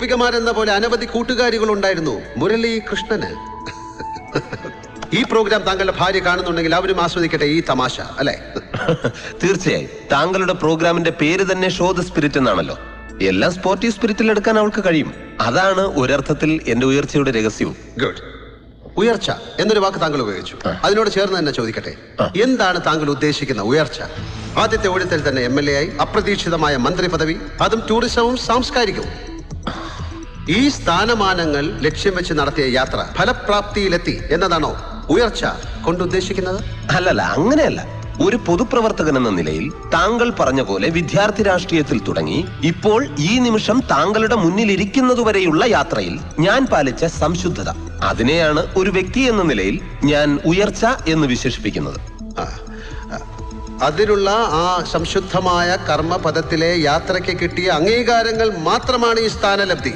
ഗോപികമാരെന്ന പോലെ അനവധി കൂട്ടുകാരികൾ ഉണ്ടായിരുന്നു മുരളി കൃഷ്ണന്. ഈ പ്രോഗ്രാം താങ്കളുടെ ഭാര്യ കാണുന്നുണ്ടെങ്കിൽ അവരും ആസ്വദിക്കട്ടെ ഈ തമാശ, അല്ലെ? തീർച്ചയായും. താങ്കളുടെ പ്രോഗ്രാമിന്റെ പേര് തന്നെ ഷോ ദ സ്പിരിറ്റ് എന്നാണല്ലോ. എല്ലാം സ്പോർട്ടീവ് സ്പിരിറ്റിൽ എടുക്കാൻ അവൾക്ക് കഴിയും. അതാണ് ഒരർത്ഥത്തിൽ എന്റെ ഉയർച്ചയുടെ രഹസ്യവും. ഗുഡ്. ഉയർച്ച എന്നൊരു വാക്ക് താങ്കൾ ഉപയോഗിച്ചു. അതിനോട് ചേർന്ന് തന്നെ ചോദിക്കട്ടെ, എന്താണ് താങ്കൾ ഉദ്ദേശിക്കുന്ന ഉയർച്ച? ആദ്യത്തെ ഊഴത്തിൽ തന്നെ MLA ആയി, അപ്രതീക്ഷിതമായ മന്ത്രി പദവി, അതും ടൂറിസവും സാംസ്കാരികവും. ഈ സ്ഥാനമാനങ്ങൾ ലക്ഷ്യം വെച്ച് നടത്തിയ യാത്ര ഫലപ്രാപ്തിയിലെത്തി എന്നതാണോ ഉയർച്ച കൊണ്ടുദ്ദേശിക്കുന്നത്? അല്ലല്ല, അങ്ങനെയല്ല. ഒരു പൊതുപ്രവർത്തകൻ എന്ന നിലയിൽ താങ്കൾ പറഞ്ഞ പോലെ വിദ്യാർത്ഥി രാഷ്ട്രീയത്തിൽ തുടങ്ങി ഇപ്പോൾ ഈ നിമിഷം താങ്കളുടെ മുന്നിലിരിക്കുന്നതുവരെയുള്ള യാത്രയിൽ ഞാൻ പാലിച്ച സംശുദ്ധത, അതിനെയാണ് ഒരു വ്യക്തി എന്ന നിലയിൽ ഞാൻ ഉയർച്ച എന്ന് വിശേഷിപ്പിക്കുന്നത്. അതിനുള്ള ആ സംശുദ്ധമായ കർമ്മപദത്തിലെ യാത്രയ്ക്ക് കിട്ടിയ അംഗീകാരങ്ങൾ മാത്രമാണ് ഈ സ്ഥാനലബ്ധി.